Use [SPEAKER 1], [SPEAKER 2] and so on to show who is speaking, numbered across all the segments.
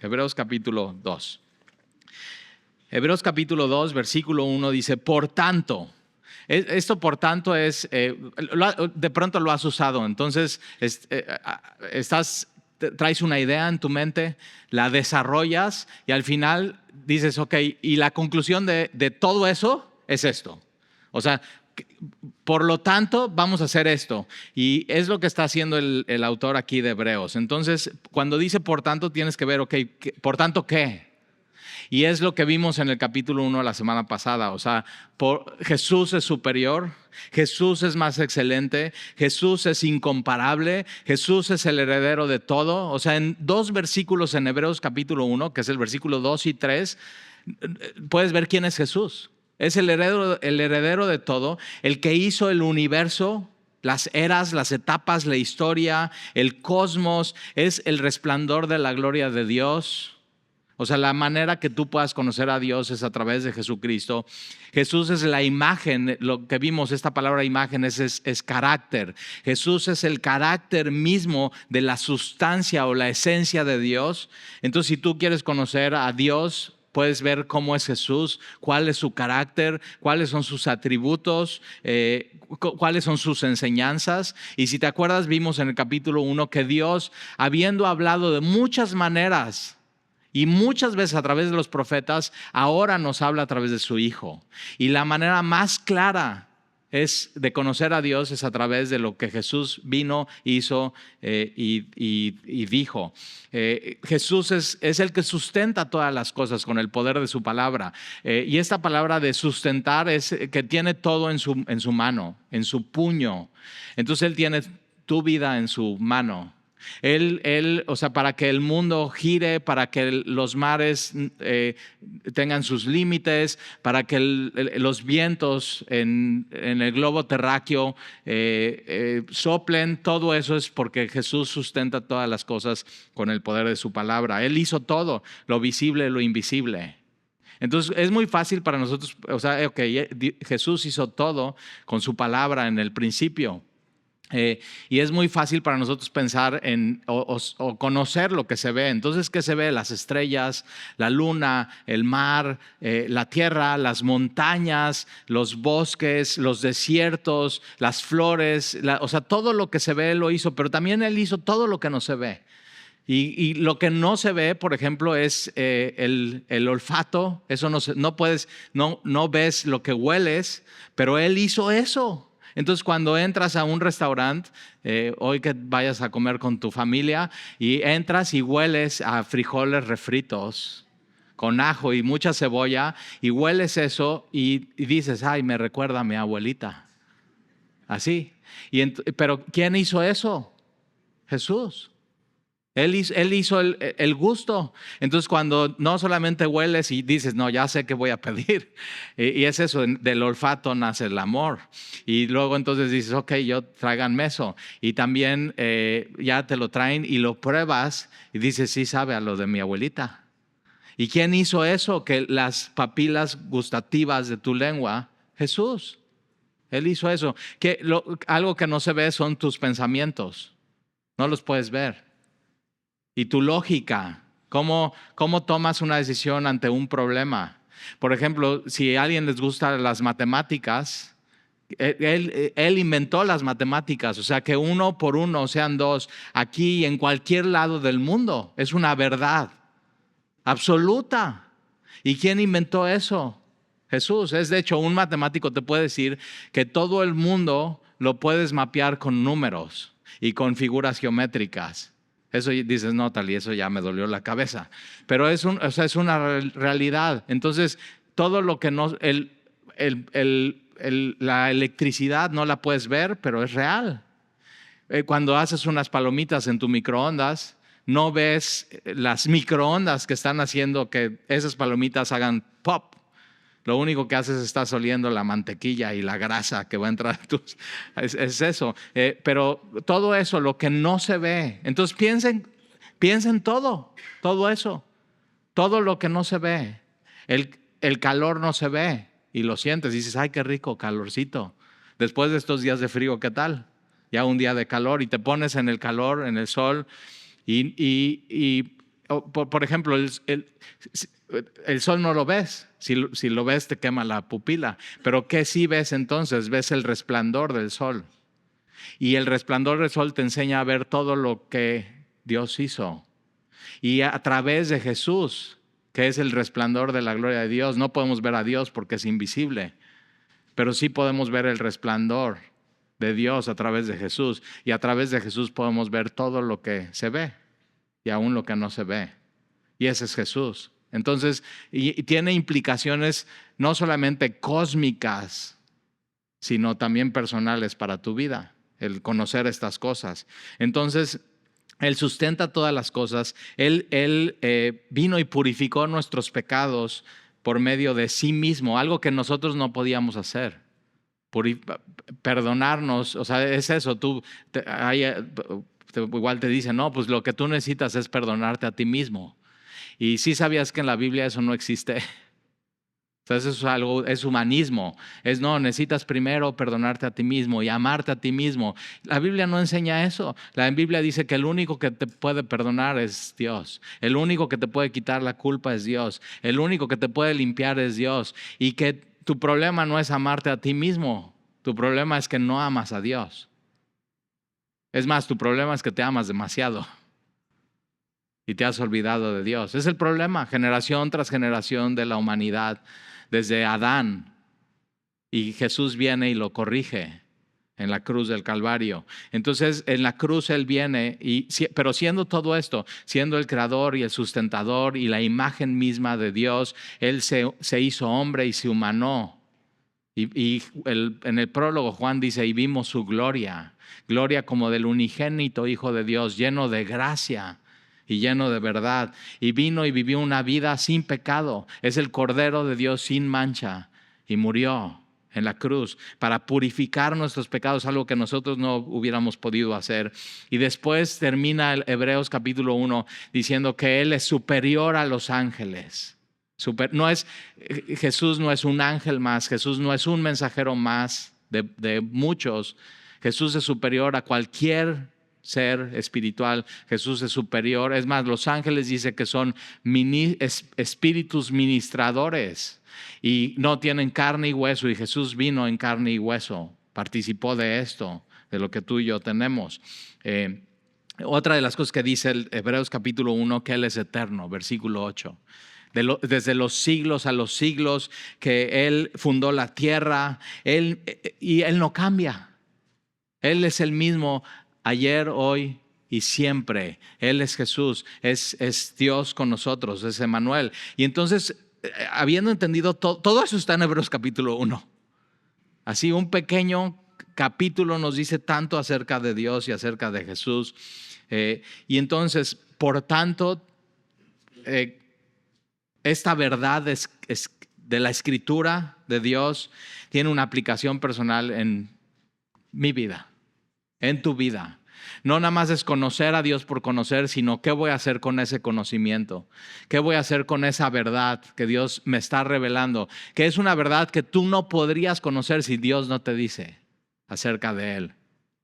[SPEAKER 1] Hebreos capítulo 2. Hebreos capítulo 2, versículo 1 dice, por tanto. Esto por tanto es, de pronto lo has usado, entonces traes una idea en tu mente, la desarrollas y al final dices, ok, y la conclusión de todo eso es esto. O sea, por lo tanto, vamos a hacer esto. Y es lo que está haciendo el autor aquí de Hebreos. Entonces, cuando dice por tanto, tienes que ver, ok, ¿por tanto qué? Y es lo que vimos en el capítulo 1 la semana pasada. O sea, Jesús es superior, Jesús es más excelente, Jesús es incomparable, Jesús es el heredero de todo. O sea, en 2 versículos en Hebreos capítulo 1, que es el versículo 2 y 3, puedes ver quién es Jesús. Es el heredero de todo, el que hizo el universo, las eras, las etapas, la historia, el cosmos, es el resplandor de la gloria de Dios. O sea, la manera que tú puedas conocer a Dios es a través de Jesucristo. Jesús es la imagen, lo que vimos, esta palabra imagen es carácter. Jesús es el carácter mismo de la sustancia o la esencia de Dios. Entonces, si tú quieres conocer a Dios, puedes ver cómo es Jesús, cuál es su carácter, cuáles son sus atributos, cuáles son sus enseñanzas. Y si te acuerdas, vimos en el capítulo 1 que Dios, habiendo hablado de muchas maneras y muchas veces a través de los profetas, ahora nos habla a través de su Hijo. Y la manera más clara de conocer a Dios es a través de lo que Jesús vino, hizo y dijo. Jesús es el que sustenta todas las cosas con el poder de su palabra. Y esta palabra de sustentar es que tiene todo en su mano, en su puño. Entonces Él tiene tu vida en su mano. O sea, para que el mundo gire, para que los mares tengan sus límites, para que los vientos en el globo terráqueo soplen, todo eso es porque Jesús sustenta todas las cosas con el poder de su palabra. Él hizo todo, lo visible, lo invisible. Entonces es muy fácil para nosotros, o sea, Jesús hizo todo con su palabra en el principio. Y es muy fácil para nosotros pensar o conocer lo que se ve. Entonces, ¿qué se ve? Las estrellas, la luna, el mar, la tierra, las montañas, los bosques, los desiertos, las flores. O sea, todo lo que se ve lo hizo, pero también Él hizo todo lo que no se ve. Y lo que no se ve, por ejemplo, es el olfato. Eso no ves lo que hueles, pero Él hizo eso. Entonces, cuando entras a un restaurante, hoy que vayas a comer con tu familia y entras y hueles a frijoles refritos con ajo y mucha cebolla y hueles eso y dices, ay, me recuerda a mi abuelita. Así. Pero ¿quién hizo eso? Jesús. Él hizo el gusto. Entonces, cuando no solamente hueles y dices, no, ya sé qué voy a pedir. Y es eso, del olfato nace el amor. Y luego entonces dices, ok, tráiganme eso. Y también ya te lo traen y lo pruebas y dices, sí sabe a lo de mi abuelita. ¿Y quién hizo eso? Que las papilas gustativas de tu lengua, Jesús. Él hizo eso. Algo que no se ve son tus pensamientos. No los puedes ver. Y tu lógica, ¿cómo tomas una decisión ante un problema? Por ejemplo, si a alguien les gustan las matemáticas, él inventó las matemáticas, o sea que 1 por 1 sean 2, aquí y en cualquier lado del mundo. Es una verdad absoluta. ¿Y quién inventó eso? Jesús. De hecho, un matemático te puede decir que todo el mundo lo puedes mapear con números y con figuras geométricas. Eso dices, no, tal, y eso ya me dolió la cabeza. Pero es una realidad. Entonces, todo lo que no, la electricidad no la puedes ver, pero es real. Cuando haces unas palomitas en tu microondas, no ves las microondas que están haciendo que esas palomitas hagan pop. Lo único que haces es estás oliendo la mantequilla y la grasa que va a entrar a es eso. Pero todo eso, lo que no se ve. Entonces piensen todo eso. Todo lo que no se ve. El calor no se ve y lo sientes. Dices, ay, qué rico calorcito. Después de estos días de frío, ¿qué tal? Ya un día de calor y te pones en el calor, en el sol y por ejemplo, el sol no lo ves. Si lo ves te quema la pupila. Pero ¿qué sí ves entonces? Ves el resplandor del sol. Y el resplandor del sol te enseña a ver todo lo que Dios hizo. Y a través de Jesús, que es el resplandor de la gloria de Dios, no podemos ver a Dios porque es invisible, pero sí podemos ver el resplandor de Dios a través de Jesús. Y a través de Jesús podemos ver todo lo que se ve y aún lo que no se ve. Y ese es Jesús. Entonces, y tiene implicaciones no solamente cósmicas, sino también personales para tu vida, el conocer estas cosas. Entonces, Él sustenta todas las cosas. Él vino y purificó nuestros pecados por medio de sí mismo, algo que nosotros no podíamos hacer. Perdonarnos, o sea, es eso. Igual te dicen, no, pues lo que tú necesitas es perdonarte a ti mismo. Y sí sabías que en la Biblia eso no existe. Entonces eso es algo, es humanismo. Necesitas primero perdonarte a ti mismo y amarte a ti mismo. La Biblia no enseña eso. La Biblia dice que el único que te puede perdonar es Dios. El único que te puede quitar la culpa es Dios. El único que te puede limpiar es Dios. Y que tu problema no es amarte a ti mismo. Tu problema es que no amas a Dios. Es más, tu problema es que te amas demasiado y te has olvidado de Dios. Es el problema, generación tras generación de la humanidad, desde Adán. Y Jesús viene y lo corrige en la cruz del Calvario. Entonces, en la cruz Él viene, pero siendo todo esto, siendo el creador y el sustentador y la imagen misma de Dios, Él se hizo hombre y se humanó. En el prólogo Juan dice, y vimos su gloria como del unigénito Hijo de Dios, lleno de gracia y lleno de verdad. Y vino y vivió una vida sin pecado. Es el Cordero de Dios sin mancha. Y murió en la cruz para purificar nuestros pecados, algo que nosotros no hubiéramos podido hacer. Y después termina el Hebreos capítulo 1 diciendo que Él es superior a los ángeles. Jesús no es un ángel más, Jesús no es un mensajero más de muchos. Jesús es superior a cualquier ser espiritual. Jesús es superior. Es más, los ángeles dice que son espíritus ministradores y no tienen carne y hueso, y Jesús vino en carne y hueso, participó de esto, de lo que tú y yo tenemos. Otra de las cosas que dice el Hebreos capítulo 1, que Él es eterno, versículo 8. Desde los siglos a los siglos, que Él fundó la tierra, y Él no cambia. Él es el mismo ayer, hoy y siempre. Él es Jesús, es Dios con nosotros, es Emmanuel. Y entonces, habiendo entendido todo eso está en Hebreos capítulo 1. Así un pequeño capítulo nos dice tanto acerca de Dios y acerca de Jesús. Y entonces, por tanto, esta verdad es de la Escritura de Dios tiene una aplicación personal en mi vida, en tu vida. No nada más es conocer a Dios por conocer, sino qué voy a hacer con ese conocimiento. ¿Qué voy a hacer con esa verdad que Dios me está revelando? Que es una verdad que tú no podrías conocer si Dios no te dice acerca de Él,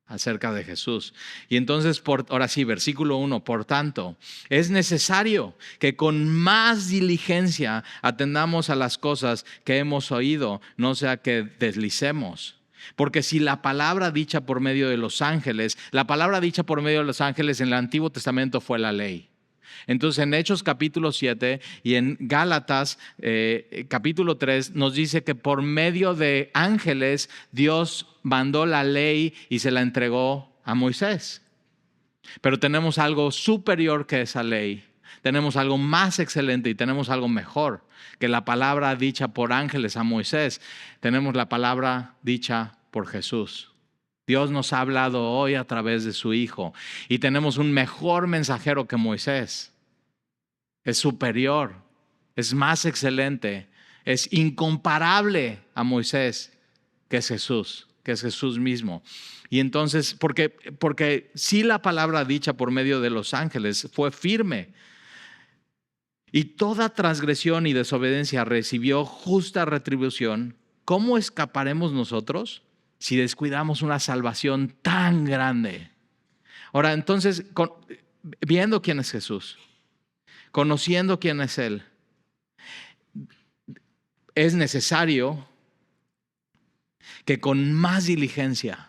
[SPEAKER 1] acerca de Jesús. Y entonces, ahora sí, versículo 1, por tanto, es necesario que con más diligencia atendamos a las cosas que hemos oído, no sea que deslicemos. Porque si la palabra dicha por medio de los ángeles, la palabra dicha por medio de los ángeles en el Antiguo Testamento fue la ley. Entonces en Hechos capítulo 7 y en Gálatas capítulo 3 nos dice que por medio de ángeles Dios mandó la ley y se la entregó a Moisés. Pero tenemos algo superior que esa ley. Tenemos algo más excelente y tenemos algo mejor que la palabra dicha por ángeles a Moisés. Tenemos la palabra dicha por Jesús. Dios nos ha hablado hoy a través de su Hijo y tenemos un mejor mensajero que Moisés. Es superior, es más excelente, es incomparable a Moisés, que es Jesús mismo. Y entonces, porque si la palabra dicha por medio de los ángeles fue firme y toda transgresión y desobediencia recibió justa retribución, ¿cómo escaparemos nosotros si descuidamos una salvación tan grande? Ahora, entonces, viendo quién es Jesús, conociendo quién es Él, es necesario que con más diligencia,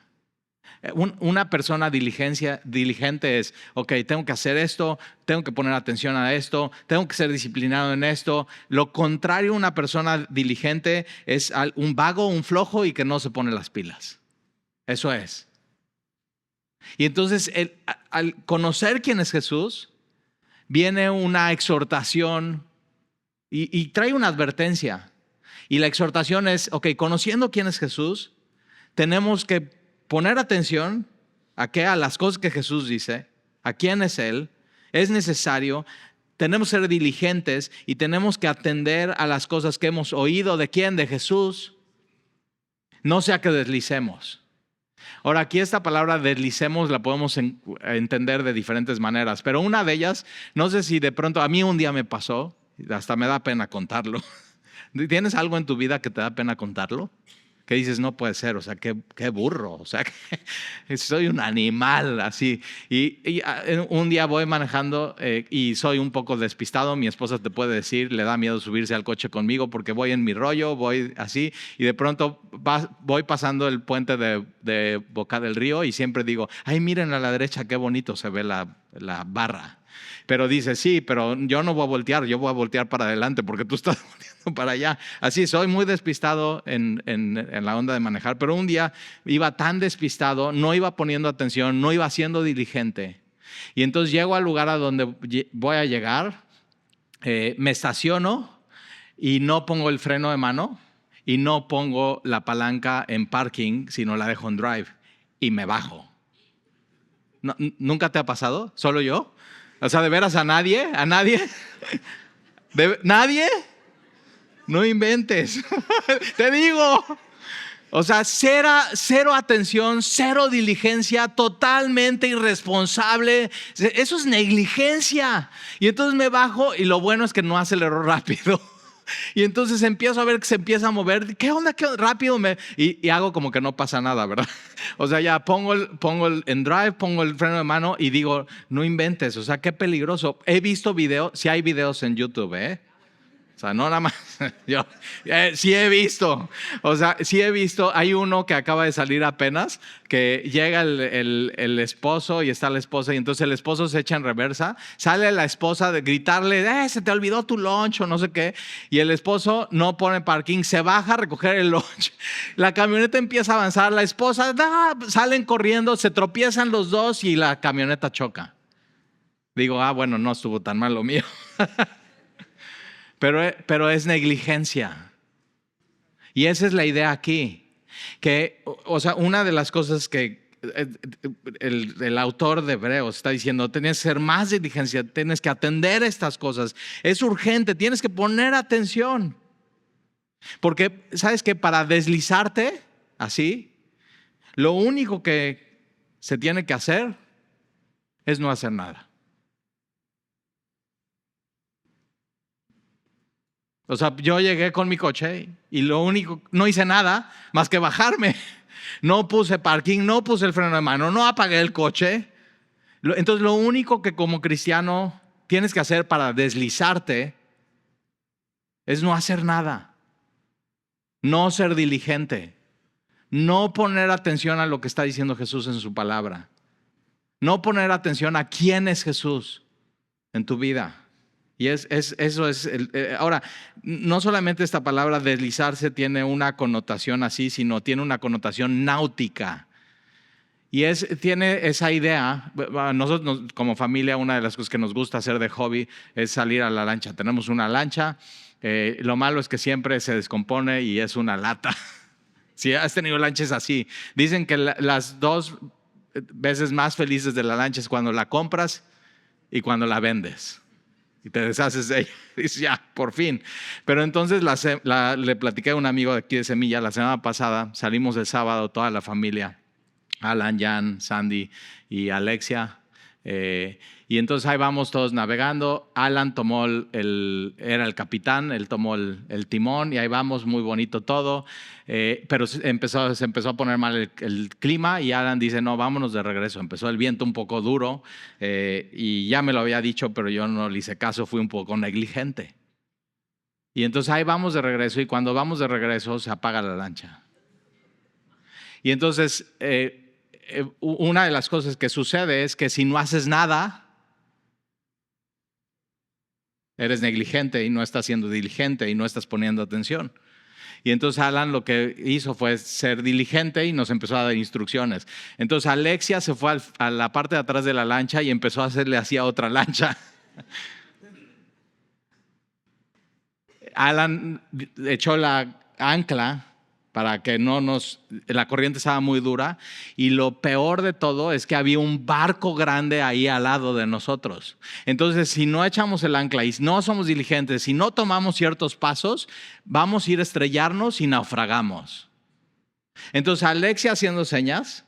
[SPEAKER 1] una persona diligente es, ok, tengo que hacer esto, tengo que poner atención a esto, tengo que ser disciplinado en esto. Lo contrario a una persona diligente es un vago, un flojo y que no se pone las pilas. Eso es. Y entonces, al conocer quién es Jesús, viene una exhortación y trae una advertencia. Y la exhortación es, ok, conociendo quién es Jesús, tenemos que poner atención a las cosas que Jesús dice, a quién es Él. Es necesario, tenemos que ser diligentes y tenemos que atender a las cosas que hemos oído. ¿De quién? De Jesús. No sea que deslicemos. Ahora, aquí esta palabra deslicemos la podemos entender de diferentes maneras, pero una de ellas, no sé si de pronto, a mí un día me pasó, hasta me da pena contarlo. ¿Tienes algo en tu vida que te da pena contarlo? Que dices, no puede ser, o sea, qué burro, o sea, que soy un animal, así. Y un día voy manejando y soy un poco despistado. Mi esposa te puede decir, le da miedo subirse al coche conmigo porque voy en mi rollo, voy así. Y de pronto voy pasando el puente de Boca del Río y siempre digo, ay, miren a la derecha qué bonito se ve la barra. Pero dice, sí, pero yo no voy a voltear, yo voy a voltear para adelante porque tú estás volteando para allá. Así, soy muy despistado en la onda de manejar, pero un día iba tan despistado, no iba poniendo atención, no iba siendo diligente. Y entonces llego al lugar a donde voy a llegar, me estaciono y no pongo el freno de mano y no pongo la palanca en parking, sino la dejo en drive y me bajo. No, ¿nunca te ha pasado? ¿Solo yo? O sea, ¿de veras a nadie? ¿A nadie? ¿Nadie? No inventes. Te digo. O sea, cero atención, cero diligencia, totalmente irresponsable. Eso es negligencia. Y entonces me bajo y lo bueno es que no aceleró rápido. Y entonces empiezo a ver que se empieza a mover. ¿Qué onda? ¿Qué rápido? Y hago como que no pasa nada, ¿verdad? O sea, ya pongo en drive, pongo el freno de mano y digo, no inventes. O sea, qué peligroso. He visto videos, si hay videos en YouTube, O sea, no nada más. Yo sí he visto. O sea, sí he visto. Hay uno que acaba de salir apenas, que llega el esposo y está la esposa, y entonces el esposo se echa en reversa. Sale la esposa de gritarle, se te olvidó tu lunch o no sé qué. Y el esposo no pone parking, se baja a recoger el lunch. La camioneta empieza a avanzar. La esposa, salen corriendo, se tropiezan los dos y la camioneta choca. Digo, bueno, no estuvo tan mal lo mío. Pero es negligencia. Y esa es la idea aquí. Que, o sea, una de las cosas que el autor de Hebreos está diciendo, tienes que ser más diligencia, tienes que atender estas cosas. Es urgente, tienes que poner atención. Porque, ¿sabes qué? Para deslizarte así, lo único que se tiene que hacer es no hacer nada. O sea, yo llegué con mi coche y no hice nada más que bajarme. No puse parking, no puse el freno de mano, no apagué el coche. Entonces, lo único que como cristiano tienes que hacer para deslizarte es no hacer nada. No ser diligente. No poner atención a lo que está diciendo Jesús en su palabra. No poner atención a quién es Jesús en tu vida. Y eso es. Ahora, no solamente esta palabra deslizarse tiene una connotación así, sino tiene una connotación náutica. Y tiene esa idea. Nosotros como familia, una de las cosas que nos gusta hacer de hobby es salir a la lancha. Tenemos una lancha. Lo malo es que siempre se descompone y es una lata. Si has tenido lanchas así, dicen que las dos veces más felices de la lancha es cuando la compras y cuando la vendes. Y te deshaces de ella. Dices, ya, por fin. Pero entonces le platiqué a un amigo de aquí de Semilla la semana pasada. Salimos el sábado, toda la familia. Alan, Jan, Sandy y Alexia. Y entonces ahí vamos todos navegando. Alan tomó era el capitán, él tomó el timón y ahí vamos, muy bonito todo. Pero se empezó a poner mal el clima y Alan dice, no, vámonos de regreso. Empezó el viento un poco duro y ya me lo había dicho, pero yo no le hice caso, fui un poco negligente. Y entonces ahí vamos de regreso y cuando vamos de regreso se apaga la lancha. Y entonces una de las cosas que sucede es que si no haces nada, eres negligente y no estás siendo diligente y no estás poniendo atención. Y entonces Alan lo que hizo fue ser diligente y nos empezó a dar instrucciones. Entonces Alexia se fue a la parte de atrás de la lancha y empezó a hacerle así a otra lancha. Alan echó la ancla para que la corriente estaba muy dura y lo peor de todo es que había un barco grande ahí al lado de nosotros. Entonces, si no echamos el ancla y no somos diligentes, si no tomamos ciertos pasos, vamos a ir a estrellarnos y naufragamos. Entonces, Alexia haciendo señas,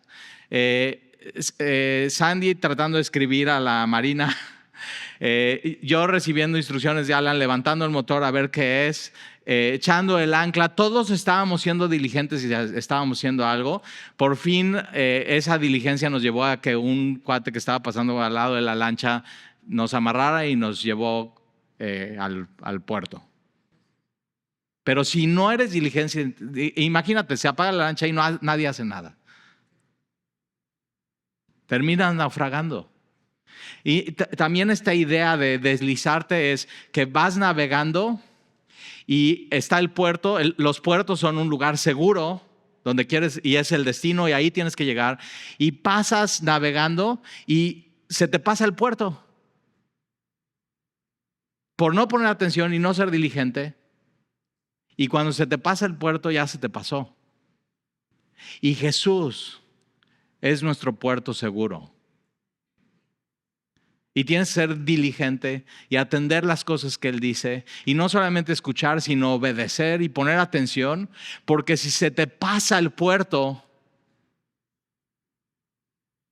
[SPEAKER 1] Sandy tratando de escribir a la marina, yo recibiendo instrucciones de Alan, levantando el motor a ver qué es, echando el ancla. Todos estábamos siendo diligentes y estábamos haciendo algo. Por fin esa diligencia nos llevó a que un cuate que estaba pasando al lado de la lancha nos amarrara y nos llevó al puerto. Pero si no eres diligente, imagínate, se apaga la lancha y nadie hace nada. Terminas naufragando. Y también esta idea de deslizarte es que vas navegando y está el puerto. Los puertos son un lugar seguro donde quieres y es el destino y ahí tienes que llegar. Y pasas navegando y se te pasa el puerto. Por no poner atención y no ser diligente. Y cuando se te pasa el puerto ya se te pasó. Y Jesús es nuestro puerto seguro. Y tienes que ser diligente y atender las cosas que Él dice. Y no solamente escuchar, sino obedecer y poner atención. Porque si se te pasa el puerto,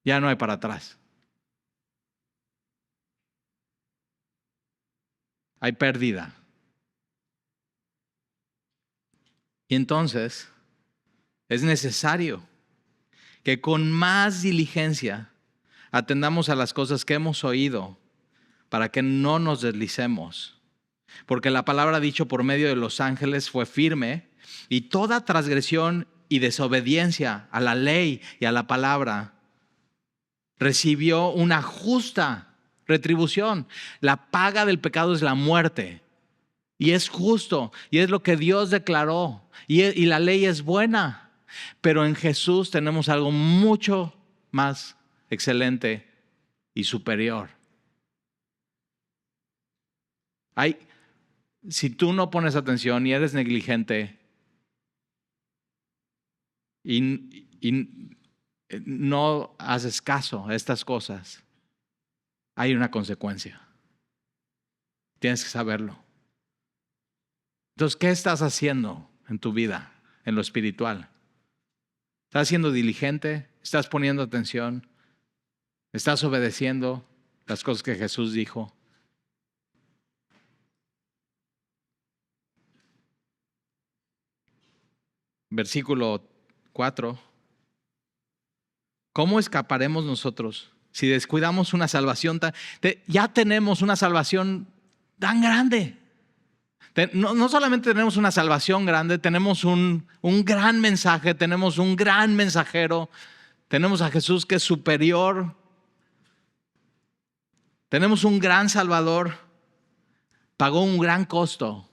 [SPEAKER 1] ya no hay para atrás. Hay pérdida. Y entonces es necesario que con más diligencia atendamos a las cosas que hemos oído para que no nos deslicemos. Porque la palabra dicho por medio de los ángeles fue firme y toda transgresión y desobediencia a la ley y a la palabra recibió una justa retribución. La paga del pecado es la muerte y es justo y es lo que Dios declaró y la ley es buena. Pero en Jesús tenemos algo mucho más excelente y superior. Si tú no pones atención y eres negligente y no haces caso a estas cosas, hay una consecuencia. Tienes que saberlo. Entonces, ¿qué estás haciendo en tu vida, en lo espiritual? ¿Estás siendo diligente? ¿Estás poniendo atención? ¿Estás obedeciendo las cosas que Jesús dijo? Versículo 4. ¿Cómo escaparemos nosotros si descuidamos una salvación ya tenemos una salvación tan grande? No solamente tenemos una salvación grande, tenemos un gran mensaje, tenemos un gran mensajero, tenemos a Jesús que es superior, tenemos un gran Salvador, pagó un gran costo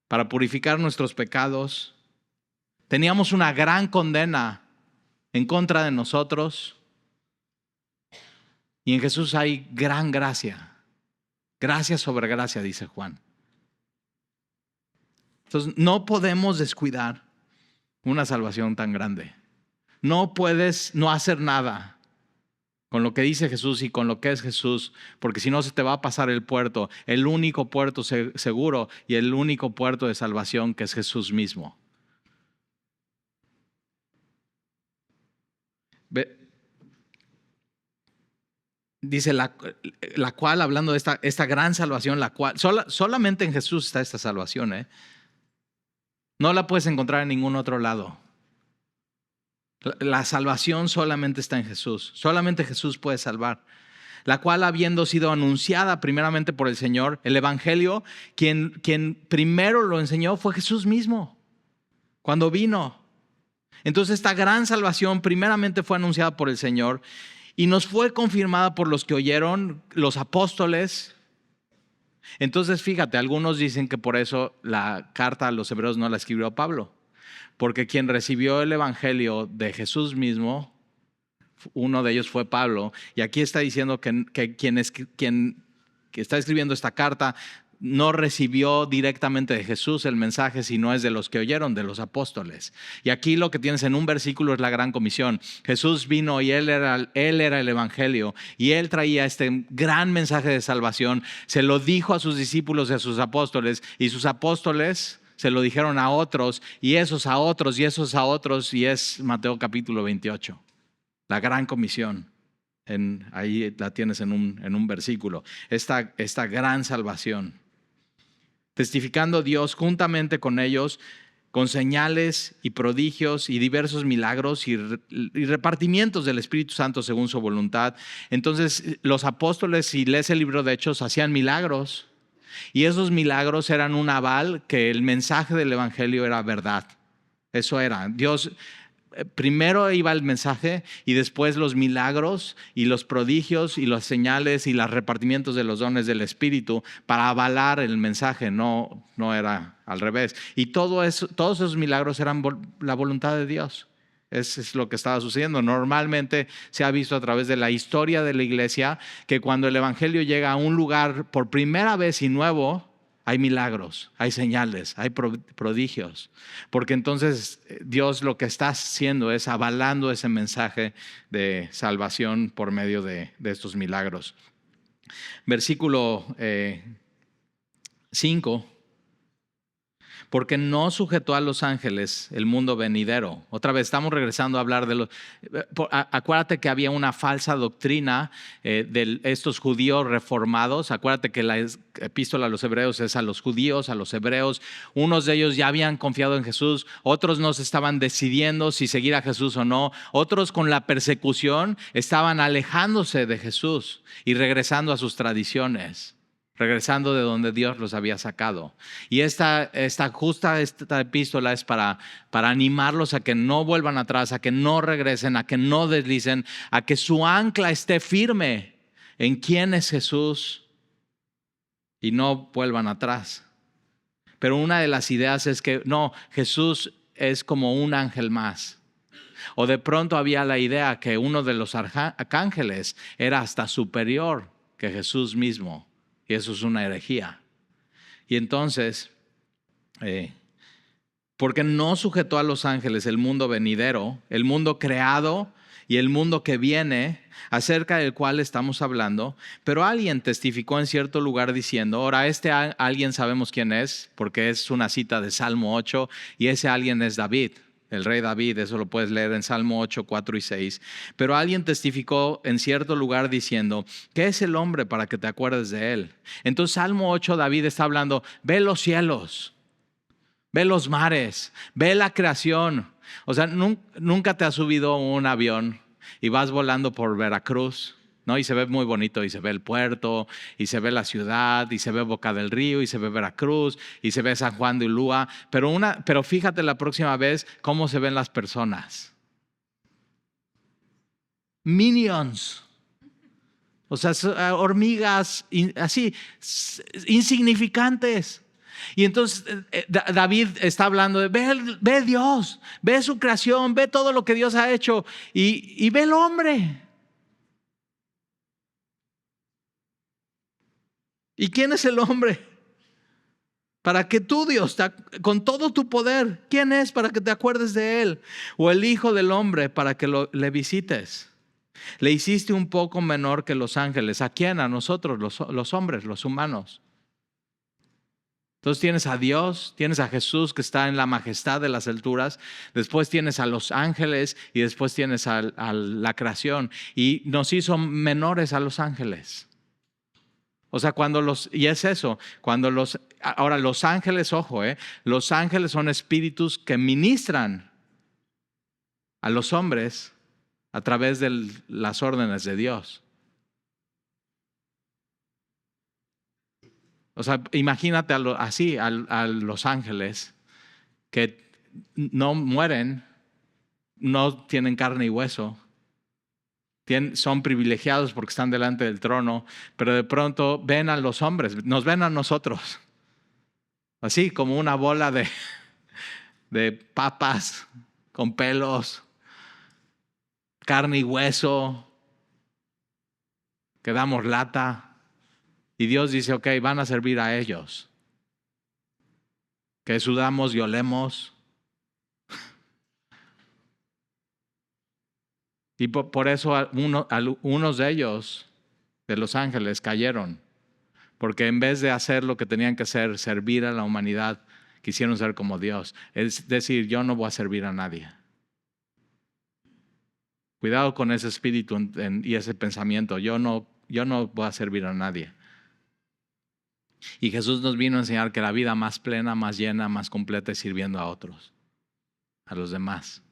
[SPEAKER 1] para purificar nuestros pecados, teníamos una gran condena en contra de nosotros y en Jesús hay gran gracia, gracia sobre gracia, dice Juan. Entonces, no podemos descuidar una salvación tan grande. No puedes no hacer nada con lo que dice Jesús y con lo que es Jesús, porque si no se te va a pasar el puerto, el único puerto seguro y el único puerto de salvación que es Jesús mismo. dice la cual, hablando de esta gran salvación, la cual solamente en Jesús está esta salvación, ¿eh? No la puedes encontrar en ningún otro lado. La salvación solamente está en Jesús. Solamente Jesús puede salvar. La cual, habiendo sido anunciada primeramente por el Señor, el Evangelio, quien primero lo enseñó fue Jesús mismo, cuando vino. Entonces esta gran salvación primeramente fue anunciada por el Señor y nos fue confirmada por los que oyeron, los apóstoles. Entonces fíjate, algunos dicen que por eso la carta a los hebreos no la escribió Pablo, porque quien recibió el Evangelio de Jesús mismo, uno de ellos fue Pablo, y aquí está diciendo que quien está escribiendo esta carta no recibió directamente de Jesús el mensaje, sino es de los que oyeron, de los apóstoles. Y aquí lo que tienes en un versículo es la gran comisión. Jesús vino y él era el Evangelio, y él traía este gran mensaje de salvación. Se lo dijo a sus discípulos y a sus apóstoles, y sus apóstoles se lo dijeron a otros, y esos a otros, y esos a otros, y es Mateo capítulo 28. La gran comisión, ahí la tienes en un versículo, esta gran salvación. Testificando Dios juntamente con ellos, con señales y prodigios y diversos milagros y repartimientos del Espíritu Santo según su voluntad. Entonces los apóstoles, si lees el libro de Hechos, hacían milagros, y esos milagros eran un aval que el mensaje del Evangelio era verdad. Eso era, Dios... Primero iba el mensaje y después los milagros y los prodigios y las señales y los repartimientos de los dones del Espíritu para avalar el mensaje, no era al revés. Y todos esos milagros eran la voluntad de Dios. Eso es lo que estaba sucediendo. Normalmente se ha visto a través de la historia de la iglesia que cuando el Evangelio llega a un lugar por primera vez y nuevo, hay milagros, hay señales, hay prodigios, porque entonces Dios lo que está haciendo es avalando ese mensaje de salvación por medio de estos milagros. Versículo 5. Porque no sujetó a los ángeles el mundo venidero. Otra vez estamos regresando a hablar de los... Acuérdate que había una falsa doctrina de estos judíos reformados. Acuérdate que la epístola a los hebreos es a los judíos, a los hebreos. Unos de ellos ya habían confiado en Jesús, otros no se estaban decidiendo si seguir a Jesús o no. Otros con la persecución estaban alejándose de Jesús y regresando a sus tradiciones, regresando de donde Dios los había sacado. Y esta epístola es para animarlos a que no vuelvan atrás, a que no regresen, a que no deslicen, a que su ancla esté firme en quién es Jesús y no vuelvan atrás. Pero una de las ideas es que no, Jesús es como un ángel más. O de pronto había la idea que uno de los arcángeles era hasta superior que Jesús mismo. Y eso es una herejía. Y entonces, porque no sujetó a los ángeles el mundo venidero, el mundo creado y el mundo que viene, acerca del cual estamos hablando, pero alguien testificó en cierto lugar diciendo, ahora alguien sabemos quién es, porque es una cita de Salmo 8, y ese alguien es David. El rey David, eso lo puedes leer en Salmo 8, 4 y 6. Pero alguien testificó en cierto lugar diciendo, ¿qué es el hombre para que te acuerdes de él? Entonces Salmo 8, David está hablando, ve los cielos, ve los mares, ve la creación. O sea, nunca te has subido a un avión y vas volando por Veracruz, ¿no? Y se ve muy bonito, y se ve el puerto, y se ve la ciudad, y se ve Boca del Río, y se ve Veracruz, y se ve San Juan de Ulúa. Pero fíjate la próxima vez cómo se ven las personas. Minions. O sea, hormigas así, insignificantes. Y entonces David está hablando de ve Dios, ve su creación, ve todo lo que Dios ha hecho, y ve el hombre. ¿Y quién es el hombre? Para que tú, Dios, con todo tu poder, ¿quién es para que te acuerdes de él? O el hijo del hombre para que le visites. Le hiciste un poco menor que los ángeles. ¿A quién? A nosotros, los hombres, los humanos. Entonces tienes a Dios, tienes a Jesús que está en la majestad de las alturas, después tienes a los ángeles y después tienes a la creación. Y nos hizo menores a los ángeles. O sea, y es eso, ahora los ángeles, ojo, los ángeles son espíritus que ministran a los hombres a través de las órdenes de Dios. O sea, imagínate así a los ángeles que no mueren, no tienen carne y hueso, son privilegiados porque están delante del trono, pero de pronto ven a los hombres, nos ven a nosotros, así como una bola de papas con pelos, carne y hueso, que damos lata. Y Dios dice, ok, van a servir a ellos. Que sudamos y olemos. Y por eso unos de ellos, de los ángeles, cayeron. Porque en vez de hacer lo que tenían que hacer, servir a la humanidad, quisieron ser como Dios. Es decir, yo no voy a servir a nadie. Cuidado con ese espíritu y ese pensamiento. Yo no voy a servir a nadie. Y Jesús nos vino a enseñar que la vida más plena, más llena, más completa es sirviendo a otros, a los demás.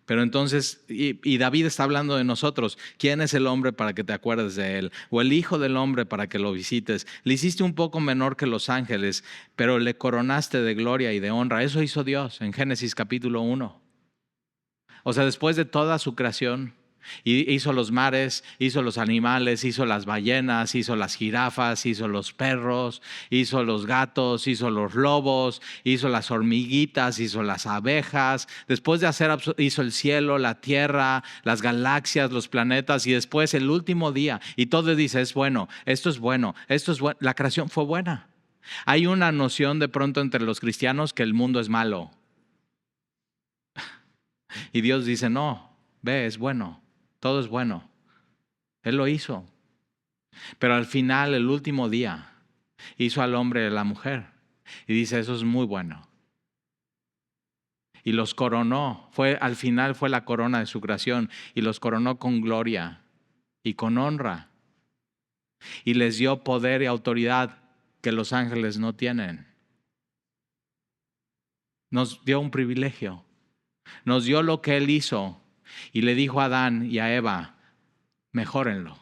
[SPEAKER 1] Pero entonces, y David está hablando de nosotros. ¿Quién es el hombre para que te acuerdes de él? O el hijo del hombre para que lo visites. Le hiciste un poco menor que los ángeles, pero le coronaste de gloria y de honra. Eso hizo Dios en Génesis capítulo 1. O sea, después de toda su creación, y hizo los mares, hizo los animales, hizo las ballenas, hizo las jirafas, hizo los perros, hizo los gatos, hizo los lobos, hizo las hormiguitas, hizo las abejas. Después de hizo el cielo, la tierra, las galaxias, los planetas, y después el último día. Y todo dice, es bueno, esto es bueno, esto es bueno. La creación fue buena. Hay una noción de pronto entre los cristianos que el mundo es malo. Y Dios dice, no, ve, es bueno. Todo es bueno. Él lo hizo. Pero al final, el último día, hizo al hombre y a la mujer. Y dice, eso es muy bueno. Y los coronó. Al final fue la corona de su creación. Y los coronó con gloria y con honra. Y les dio poder y autoridad que los ángeles no tienen. Nos dio un privilegio. Nos dio lo que Él hizo. Y le dijo a Adán y a Eva, mejórenlo.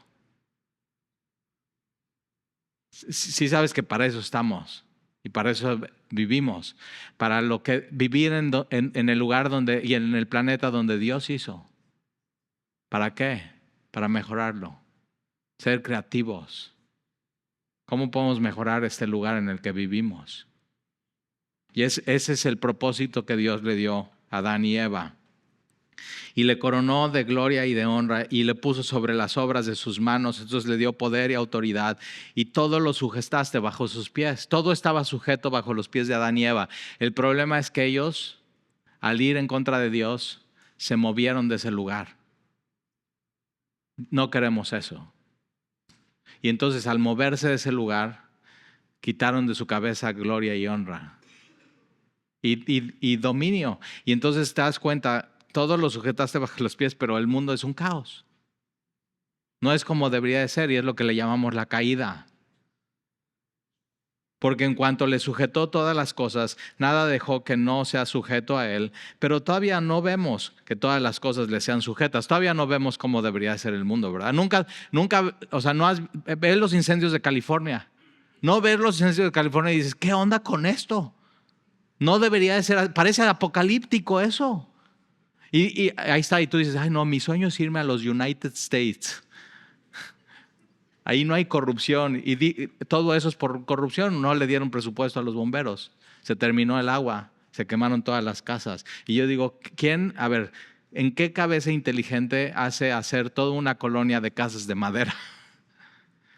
[SPEAKER 1] Sí sabes que para eso estamos y para eso vivimos, para vivir en el lugar y en el planeta donde Dios hizo. ¿Para qué? Para mejorarlo, ser creativos. ¿Cómo podemos mejorar este lugar en el que vivimos? Y ese es el propósito que Dios le dio a Adán y Eva. Y le coronó de gloria y de honra y le puso sobre las obras de sus manos. Entonces le dio poder y autoridad y todo lo sujetaste bajo sus pies. Todo estaba sujeto bajo los pies de Adán y Eva. El problema es que ellos, al ir en contra de Dios, se movieron de ese lugar. No queremos eso. Y entonces al moverse de ese lugar, quitaron de su cabeza gloria y honra y dominio. Y entonces te das cuenta, todo lo sujetaste bajo los pies, pero el mundo es un caos. No es como debería de ser y es lo que le llamamos la caída. Porque en cuanto le sujetó todas las cosas, nada dejó que no sea sujeto a él. Pero todavía no vemos que todas las cosas le sean sujetas. Todavía no vemos cómo debería ser el mundo, ¿verdad? Nunca, o sea, ves los incendios de California. No ves los incendios de California y dices, ¿qué onda con esto? No debería de ser, parece apocalíptico eso. Y ahí está, y tú dices, ay no, mi sueño es irme a los United States. Ahí no hay corrupción, y todo eso es por corrupción. No le dieron presupuesto a los bomberos, se terminó el agua, se quemaron todas las casas. Y yo digo, ¿en qué cabeza inteligente hace hacer toda una colonia de casas de madera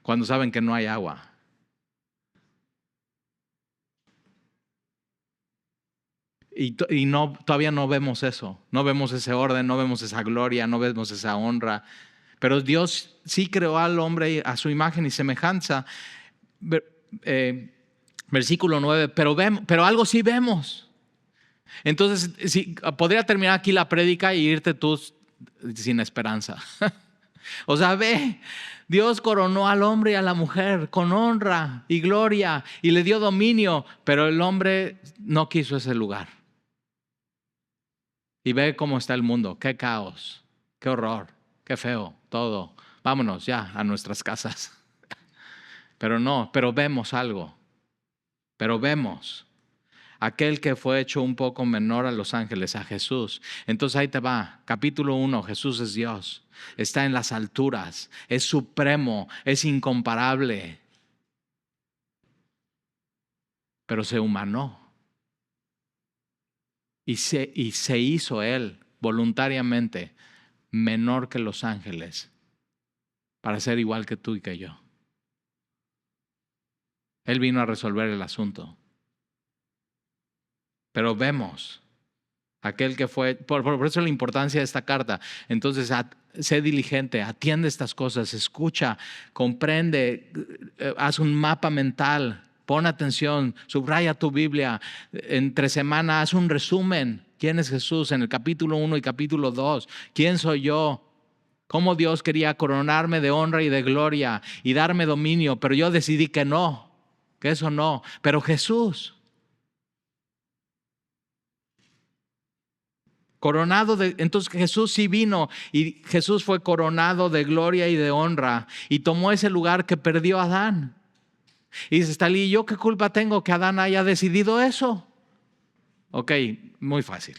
[SPEAKER 1] cuando saben que no hay agua? Y todavía no vemos eso, no vemos ese orden, no vemos esa gloria, no vemos esa honra. Pero Dios sí creó al hombre a su imagen y semejanza. Versículo 9, pero algo sí vemos. Entonces, sí, podría terminar aquí la prédica y irte tú sin esperanza. O sea, ve, Dios coronó al hombre y a la mujer con honra y gloria y le dio dominio, pero el hombre no quiso ese lugar. Y ve cómo está el mundo, qué caos, qué horror, qué feo, todo. Vámonos ya a nuestras casas. Pero vemos algo, pero vemos. Aquel que fue hecho un poco menor a los ángeles, a Jesús. Entonces ahí te va, capítulo 1, Jesús es Dios, está en las alturas, es supremo, es incomparable, pero se humanó y se hizo Él voluntariamente menor que los ángeles para ser igual que tú y que yo. Él vino a resolver el asunto. Pero vemos aquel que fue, por eso la importancia de esta carta. Entonces, sé diligente, atiende estas cosas, escucha, comprende, haz un mapa mental, pon atención, subraya tu Biblia. Entre semana haz un resumen. ¿Quién es Jesús? En el capítulo 1 y capítulo 2. ¿Quién soy yo? Cómo Dios quería coronarme de honra y de gloria y darme dominio, pero yo decidí que no, que eso no. Pero Jesús, entonces Jesús sí vino y Jesús fue coronado de gloria y de honra y tomó ese lugar que perdió Adán. Y dice Stalin, ¿yo qué culpa tengo que Adán haya decidido eso? Ok, muy fácil.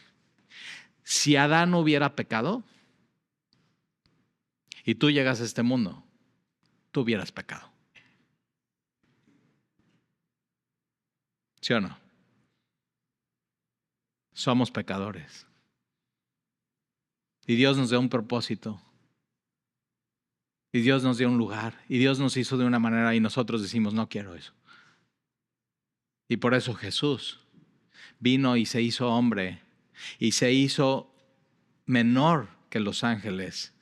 [SPEAKER 1] Si Adán no hubiera pecado y tú llegas a este mundo, tú hubieras pecado. ¿Sí o no? Somos pecadores. Y Dios nos dio un propósito. Y Dios nos dio un lugar. Y Dios nos hizo de una manera y nosotros decimos, no quiero eso. Y por eso Jesús vino y se hizo hombre. Y se hizo menor que los ángeles.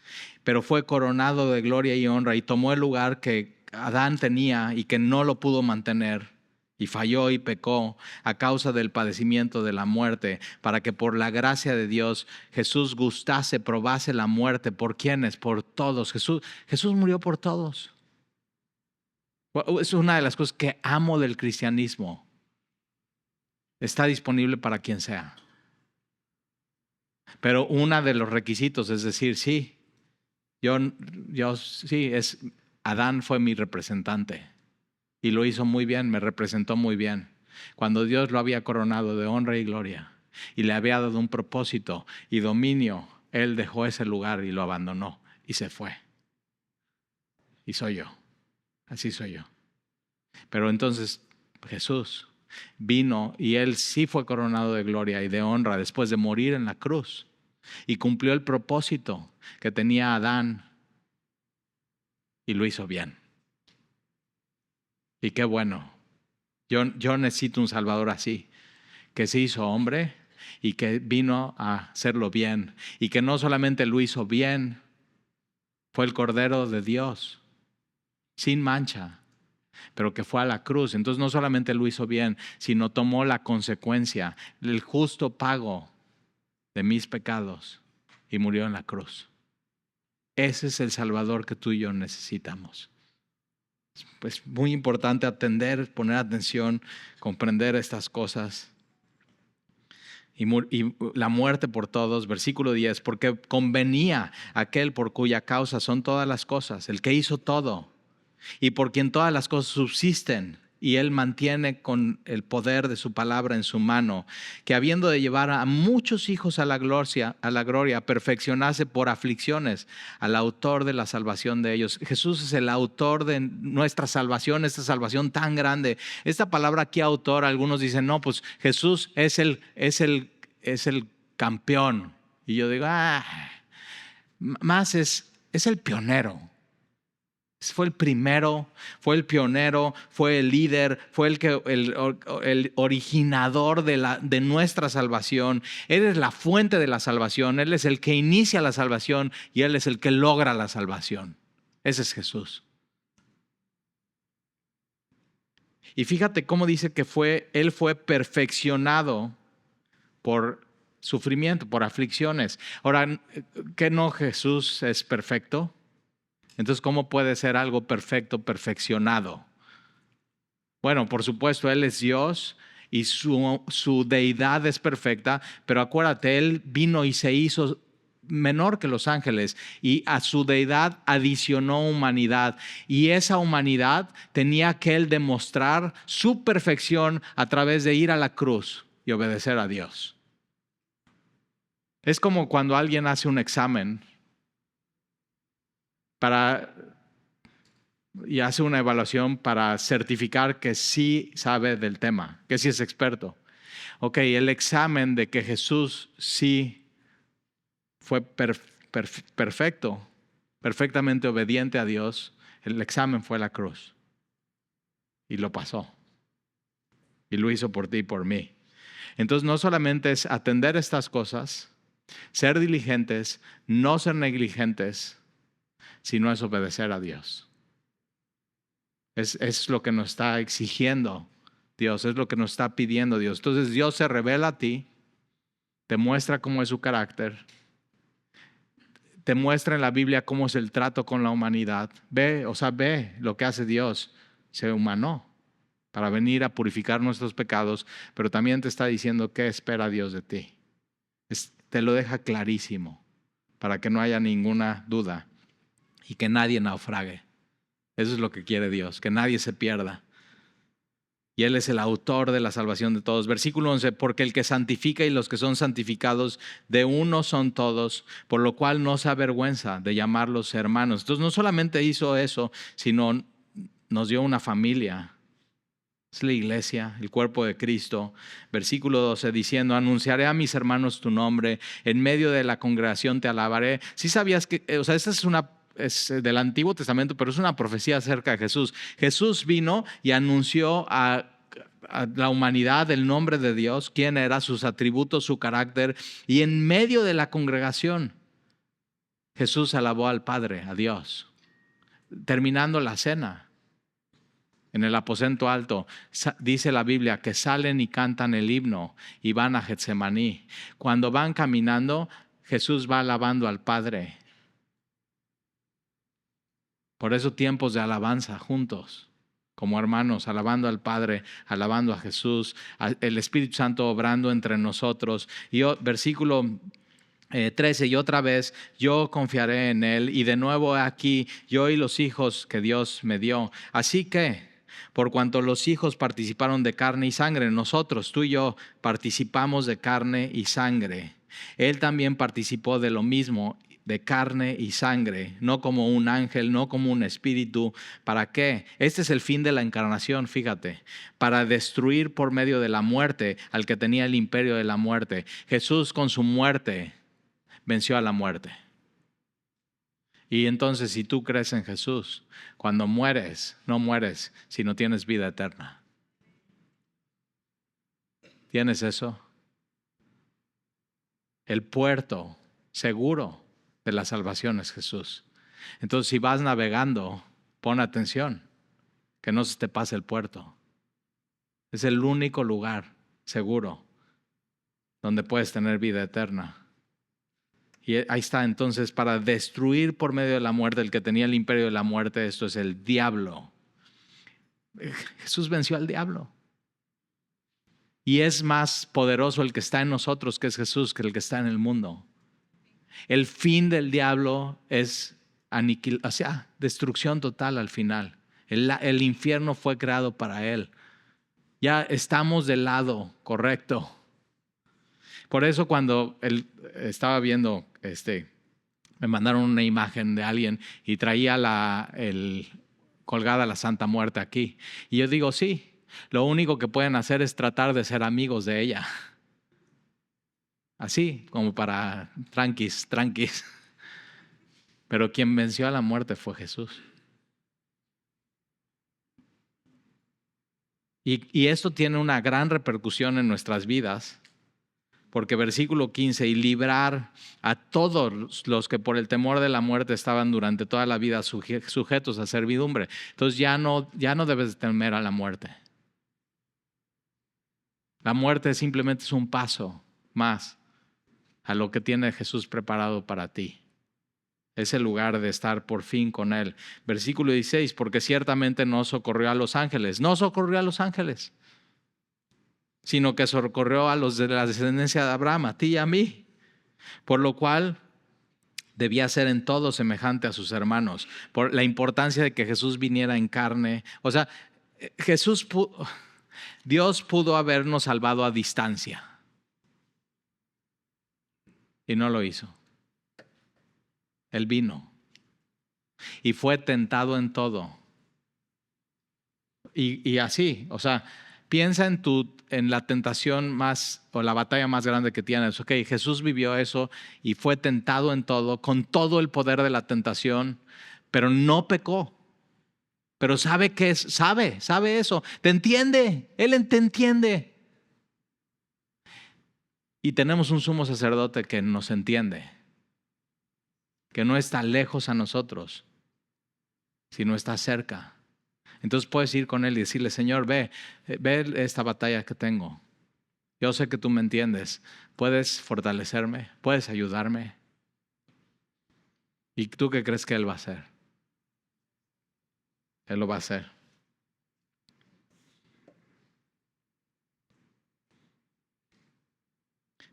[SPEAKER 1] Pero fue coronado de gloria y honra y tomó el lugar que Adán tenía y que no lo pudo mantener. Y falló y pecó a causa del padecimiento de la muerte, para que por la gracia de Dios Jesús gustase, probase la muerte. ¿Por quiénes? Por todos. Jesús murió por todos. Es una de las cosas que amo del cristianismo. Está disponible para quien sea. Pero uno de los requisitos es decir, sí, Adán fue mi representante. Y lo hizo muy bien, me representó muy bien. Cuando Dios lo había coronado de honra y gloria y le había dado un propósito y dominio, Él dejó ese lugar y lo abandonó y se fue. Y soy yo, así soy yo. Pero entonces Jesús vino y Él sí fue coronado de gloria y de honra después de morir en la cruz y cumplió el propósito que tenía Adán y lo hizo bien. Y qué bueno, yo necesito un Salvador así, que se hizo hombre y que vino a hacerlo bien. Y que no solamente lo hizo bien, fue el Cordero de Dios, sin mancha, pero que fue a la cruz. Entonces no solamente lo hizo bien, sino tomó la consecuencia, el justo pago de mis pecados y murió en la cruz. Ese es el Salvador que tú y yo necesitamos. Pues muy importante atender, poner atención, comprender estas cosas. Y la muerte por todos, versículo 10, porque convenía aquel por cuya causa son todas las cosas, el que hizo todo, y por quien todas las cosas subsisten, y Él mantiene con el poder de su palabra en su mano, que habiendo de llevar a muchos hijos a la gloria, perfeccionase por aflicciones al autor de la salvación de ellos. Jesús es el autor de nuestra salvación, esta salvación tan grande. Esta palabra aquí, autor, algunos dicen, no, pues Jesús es el campeón. Y yo digo, más es el pionero. Fue el primero, fue el pionero, fue el líder, fue el originador de nuestra salvación. Él es la fuente de la salvación, Él es el que inicia la salvación y Él es el que logra la salvación. Ese es Jesús. Y fíjate cómo dice que Él fue perfeccionado por sufrimiento, por aflicciones. Ahora, ¿qué no Jesús es perfecto? Entonces, ¿cómo puede ser algo perfecto, perfeccionado? Bueno, por supuesto, Él es Dios y su deidad es perfecta, pero acuérdate, Él vino y se hizo menor que los ángeles y a su deidad adicionó humanidad, y esa humanidad tenía que Él demostrar su perfección a través de ir a la cruz y obedecer a Dios. Es como cuando alguien hace un examen y hace una evaluación para certificar que sí sabe del tema, que sí es experto. Ok, el examen de que Jesús sí fue perfecto, perfectamente obediente a Dios, el examen fue la cruz. Y lo pasó. Y lo hizo por ti y por mí. Entonces no solamente es atender estas cosas, ser diligentes, no ser negligentes, sino es obedecer a Dios. Es lo que nos está exigiendo Dios, es lo que nos está pidiendo Dios. Entonces Dios se revela a ti, te muestra cómo es su carácter, te muestra en la Biblia cómo es el trato con la humanidad. Ve lo que hace Dios. Se humanó para venir a purificar nuestros pecados, pero también te está diciendo qué espera Dios de ti. Te lo deja clarísimo para que no haya ninguna duda y que nadie naufrague. Eso es lo que quiere Dios, que nadie se pierda. Y Él es el autor de la salvación de todos. Versículo 11, porque el que santifica y los que son santificados de uno son todos, por lo cual no se avergüenza de llamarlos hermanos. Entonces no solamente hizo eso, sino nos dio una familia. Es la iglesia, el cuerpo de Cristo. Versículo 12 diciendo, anunciaré a mis hermanos tu nombre, en medio de la congregación te alabaré. Si sabías que, esta es del Antiguo Testamento, pero es una profecía acerca de Jesús. Jesús vino y anunció a la humanidad el nombre de Dios, quién era, sus atributos, su carácter, y en medio de la congregación Jesús alabó al Padre, a Dios, terminando la cena. En el aposento alto dice la Biblia que salen y cantan el himno y van a Getsemaní. Cuando van caminando, Jesús va alabando al Padre. Por eso tiempos de alabanza juntos, como hermanos, alabando al Padre, alabando a Jesús, el Espíritu Santo obrando entre nosotros. Y versículo 13, y otra vez yo confiaré en Él, y de nuevo aquí yo y los hijos que Dios me dio. Así que, por cuanto los hijos participaron de carne y sangre, nosotros, tú y yo, participamos de carne y sangre. Él también participó de lo mismo, de carne y sangre, no como un ángel, no como un espíritu. ¿Para qué? Este es el fin de la encarnación, fíjate, para destruir por medio de la muerte al que tenía el imperio de la muerte. Jesús con su muerte venció a la muerte. Y entonces, si tú crees en Jesús, cuando mueres, no mueres, sino tienes vida eterna. ¿Tienes eso? El puerto seguro de la salvación es Jesús. Entonces, si vas navegando, pon atención, que no se te pase el puerto. Es el único lugar seguro donde puedes tener vida eterna. Y ahí está, entonces, para destruir por medio de la muerte el que tenía el imperio de la muerte, esto es el diablo. Jesús venció al diablo. Y es más poderoso el que está en nosotros, que es Jesús, que el que está en el mundo. El fin del diablo es destrucción total al final. El infierno fue creado para él. Ya estamos del lado correcto. Por eso cuando él estaba viendo, me mandaron una imagen de alguien y traía colgada la Santa Muerte aquí. Y yo digo, sí, lo único que pueden hacer es tratar de ser amigos de ella. Así, como para tranquis. Pero quien venció a la muerte fue Jesús. Y esto tiene una gran repercusión en nuestras vidas, porque versículo 15, y librar a todos los que por el temor de la muerte estaban durante toda la vida sujetos a servidumbre. Entonces ya no debes temer a la muerte. La muerte simplemente es un paso más a lo que tiene Jesús preparado para ti. Es el lugar de estar por fin con Él. Versículo 16, porque ciertamente no socorrió a los ángeles, no socorrió a los ángeles, sino que socorrió a los de la descendencia de Abraham, a ti y a mí, por lo cual debía ser en todo semejante a sus hermanos, por la importancia de que Jesús viniera en carne. O sea, Dios pudo habernos salvado a distancia y no lo hizo. Él vino y fue tentado en todo. Y así, o sea, piensa en la tentación más o la batalla más grande que tienes. Ok, Jesús vivió eso y fue tentado en todo, con todo el poder de la tentación, pero no pecó. Pero sabe que sabe eso. Te entiende, Él te entiende. Y tenemos un sumo sacerdote que nos entiende, que no está lejos a nosotros, sino está cerca. Entonces puedes ir con Él y decirle, Señor, ve esta batalla que tengo. Yo sé que tú me entiendes. Puedes fortalecerme, puedes ayudarme. ¿Y tú qué crees que Él va a hacer? Él lo va a hacer.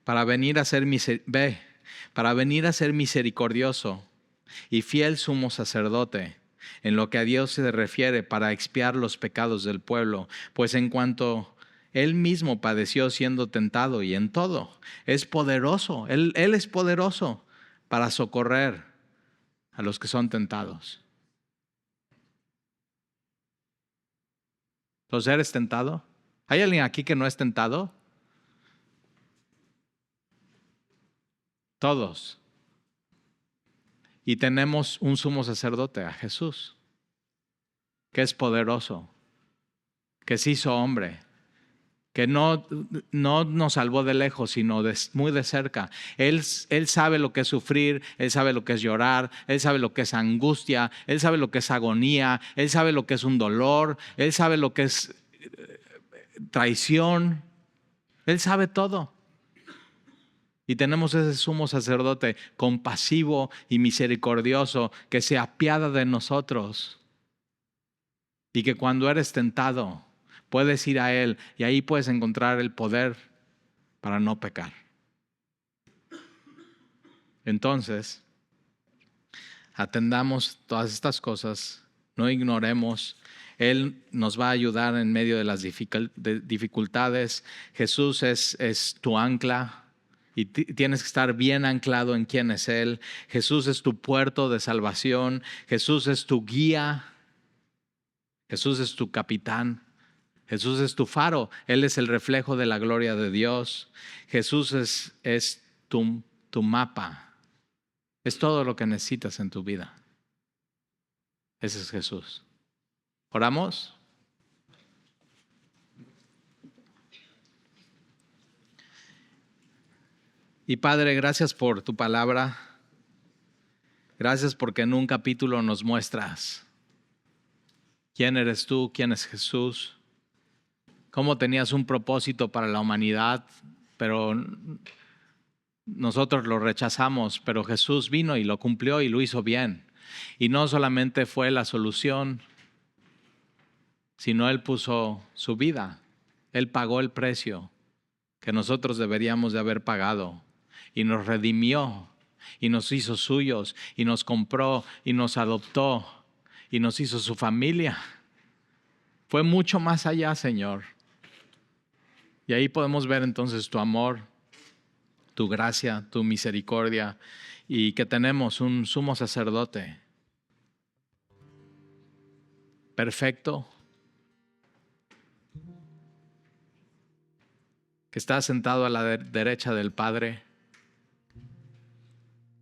[SPEAKER 1] Para venir a ser misericordioso y fiel sumo sacerdote en lo que a Dios se refiere para expiar los pecados del pueblo, pues en cuanto Él mismo padeció siendo tentado y en todo, es poderoso, Él es poderoso para socorrer a los que son tentados. Entonces, ¿eres tentado? ¿Hay alguien aquí que no es tentado? Todos. Y tenemos un sumo sacerdote, a Jesús, que es poderoso, que se hizo hombre, que no nos salvó de lejos, sino muy de cerca. Él sabe lo que es sufrir, Él sabe lo que es llorar, Él sabe lo que es angustia, Él sabe lo que es agonía, Él sabe lo que es un dolor, Él sabe lo que es traición, Él sabe todo. Y tenemos ese sumo sacerdote compasivo y misericordioso que se apiada de nosotros. Y que cuando eres tentado, puedes ir a Él y ahí puedes encontrar el poder para no pecar. Entonces, atendamos todas estas cosas, no ignoremos. Él nos va a ayudar en medio de las dificultades. Jesús es tu ancla. Y tienes que estar bien anclado en quién es Él. Jesús es tu puerto de salvación. Jesús es tu guía. Jesús es tu capitán. Jesús es tu faro. Él es el reflejo de la gloria de Dios. Jesús es tu mapa. Es todo lo que necesitas en tu vida. Ese es Jesús. ¿Oramos? Y Padre, gracias por tu palabra. Gracias porque en un capítulo nos muestras quién eres tú, quién es Jesús, cómo tenías un propósito para la humanidad, pero nosotros lo rechazamos, pero Jesús vino y lo cumplió y lo hizo bien. Y no solamente fue la solución, sino Él puso su vida. Él pagó el precio que nosotros deberíamos de haber pagado y nos redimió y nos hizo suyos y nos compró y nos adoptó y nos hizo su familia. Fue mucho más allá, Señor. Y ahí podemos ver entonces tu amor, tu gracia, tu misericordia y que tenemos un sumo sacerdote perfecto que está sentado a la derecha del Padre,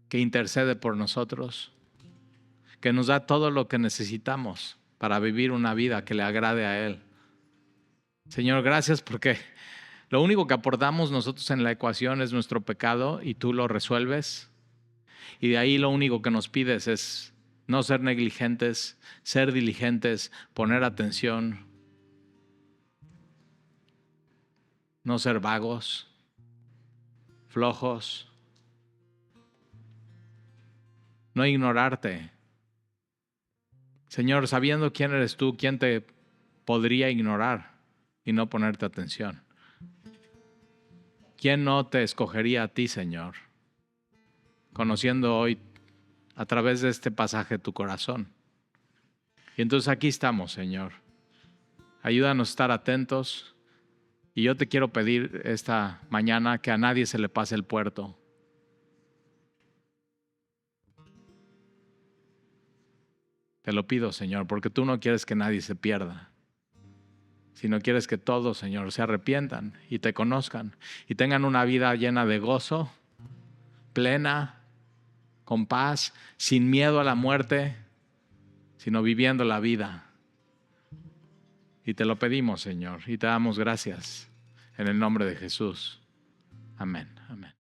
[SPEAKER 1] que intercede por nosotros, que nos da todo lo que necesitamos para vivir una vida que le agrade a Él. Señor, gracias porque lo único que aportamos nosotros en la ecuación es nuestro pecado y tú lo resuelves. Y de ahí lo único que nos pides es no ser negligentes, ser diligentes, poner atención. no ser vagos, flojos, no ignorarte. Señor, sabiendo quién eres tú, ¿quién te podría ignorar y no ponerte atención? ¿Quién no te escogería a ti, Señor? Conociendo hoy a través de este pasaje tu corazón. Y entonces aquí estamos, Señor. Ayúdanos a estar atentos. Y yo te quiero pedir esta mañana que a nadie se le pase el puerto. Te lo pido, Señor, porque tú no quieres que nadie se pierda, sino quieres que todos, Señor, se arrepientan y te conozcan y tengan una vida llena de gozo, plena, con paz, sin miedo a la muerte, sino viviendo la vida. Y te lo pedimos, Señor, y te damos gracias en el nombre de Jesús. Amén. Amén.